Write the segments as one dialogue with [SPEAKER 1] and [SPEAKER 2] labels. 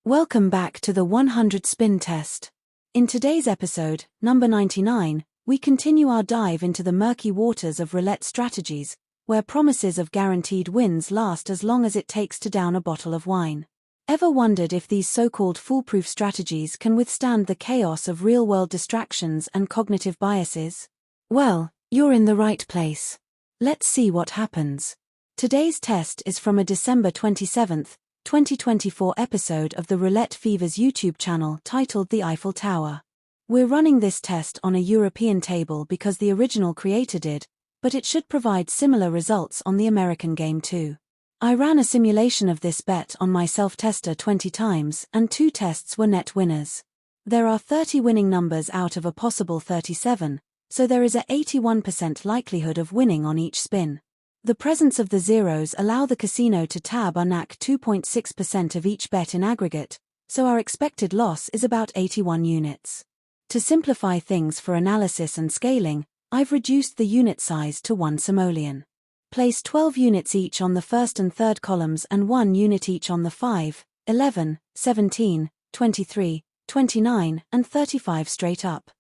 [SPEAKER 1] Welcome back to the 100 spin test. In today's episode, number 99, we continue our dive into the murky waters of roulette strategies, where promises of guaranteed wins last as long as it takes to down a bottle of wine. Ever wondered if these so-called foolproof strategies can withstand the chaos of real-world distractions and cognitive biases? Well, you're in the right place. Let's see what happens. Today's test is from a December 27, 2024 episode of the Roulette Fever's YouTube channel titled The Eiffel Tower. We're running this test on a European table because the original creator did, but it should provide similar results on the American game too. I ran a simulation of this bet on my self-tester 20 times and 2 tests were net winners. There are 30 winning numbers out of a possible 37, so there is a 81% likelihood of winning on each spin. The presence of the zeros allow the casino to tab or knack 2.6% of each bet in aggregate, so our expected loss is about 81 units. To simplify things for analysis and scaling, I've reduced the unit size to 1 simoleon. Place 12 units each on the first and third columns and 1 unit each on the 5, 11, 17, 23, 29, and 35 straight up.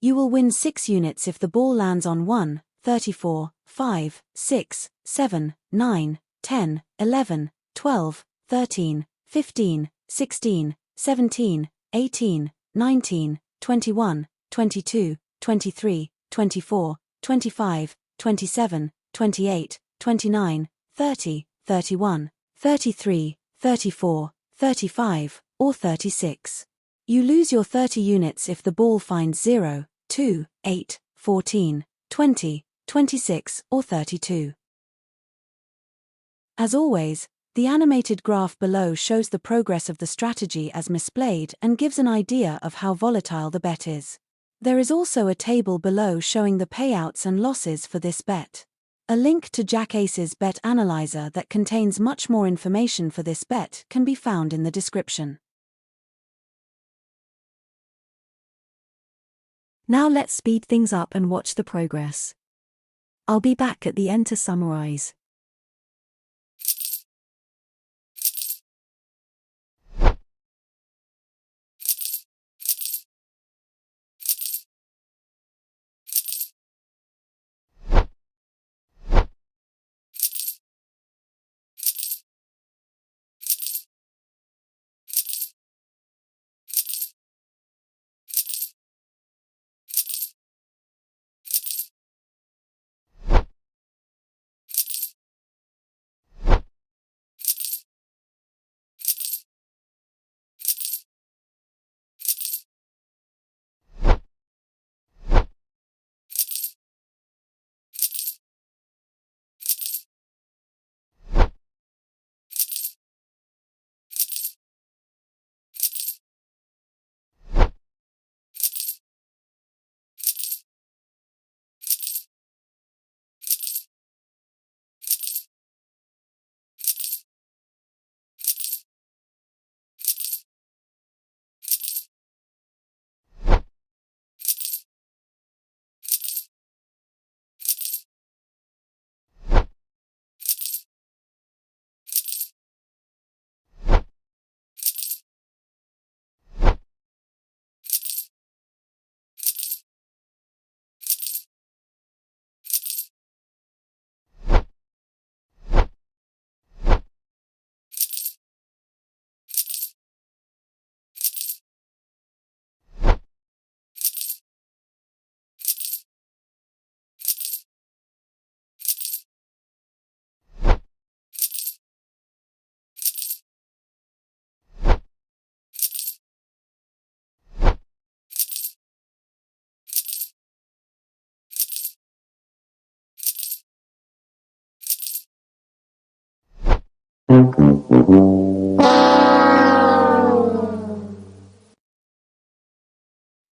[SPEAKER 1] You will win 6 units if the ball lands on 1, 34, 5, 6, 7, 9, 10, 11, 12, 13, 15, 16, 17, 18, 19, 21, 22, 23, 24, 25, 27, 28, 29, 30, 31, 33, 34, 35, or 36. You lose your 30 units if the ball finds 0, 2, 8, 14, 20, 26, or 32. As always, the animated graph below shows the progress of the strategy as misplayed and gives an idea of how volatile the bet is. There is also a table below showing the payouts and losses for this bet. A link to Jack Ace's bet analyzer that contains much more information for this bet can be found in the description.
[SPEAKER 2] Now let's speed things up and watch the progress. I'll be back at the end to summarize.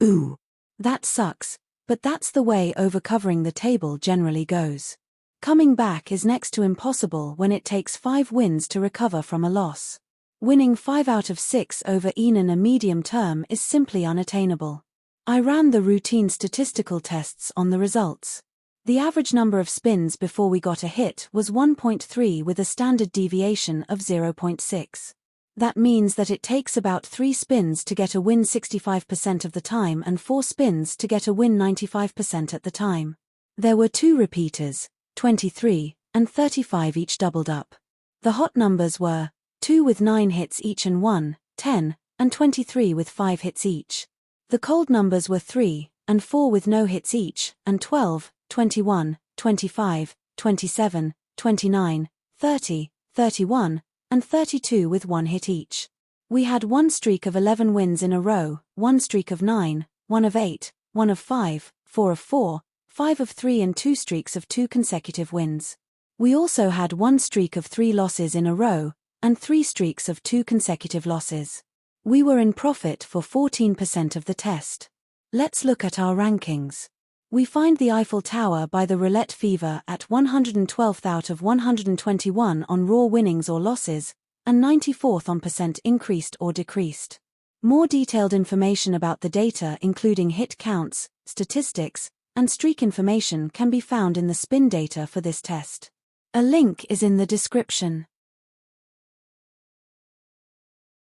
[SPEAKER 1] Ooh, that sucks, but that's the way overcovering the table generally goes. Coming back is next to impossible when it takes 5 wins to recover from a loss. Winning 5 out of 6 over in a medium term is simply unattainable. I ran the routine statistical tests on the results. The average number of spins before we got a hit was 1.3 with a standard deviation of 0.6. That means that it takes about 3 spins to get a win 65% of the time and 4 spins to get a win 95% at the time. There were 2 repeaters, 23 and 35 each doubled up. The hot numbers were 2 with 9 hits each and 1, 10, and 23 with 5 hits each. The cold numbers were 3 and 4 with no hits each, and 12, 21, 25, 27, 29, 30, 31, and 32 with 1 hit each. We had 1 streak of 11 wins in a row, 1 streak of 9, 1 of 8, 1 of 5, 4 of 4, 5 of 3 and 2 streaks of 2 consecutive wins. We also had 1 streak of 3 losses in a row, and 3 streaks of 2 consecutive losses. We were in profit for 14% of the test. Let's look at our rankings. We find the Eiffel Tower by the Roulette Fever at 112th out of 121 on raw winnings or losses, and 94th on percent increased or decreased. More detailed information about the data including hit counts, statistics, and streak information can be found in the spin data for this test. A link is in the description.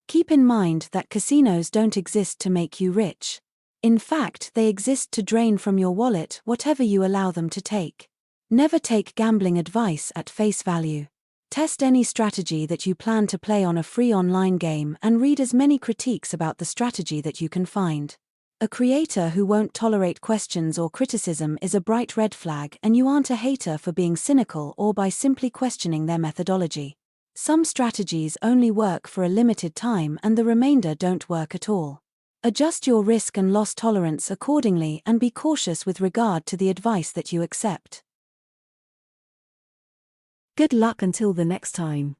[SPEAKER 1] Keep in mind that casinos don't exist to make you rich. In fact, they exist to drain from your wallet whatever you allow them to take. Never take gambling advice at face value. Test any strategy that you plan to play on a free online game and read as many critiques about the strategy that you can find. A creator who won't tolerate questions or criticism is a bright red flag, and you aren't a hater for being cynical or by simply questioning their methodology. Some strategies only work for a limited time and the remainder don't work at all. Adjust your risk and loss tolerance accordingly and be cautious with regard to the advice that you accept.
[SPEAKER 2] Good luck until the next time.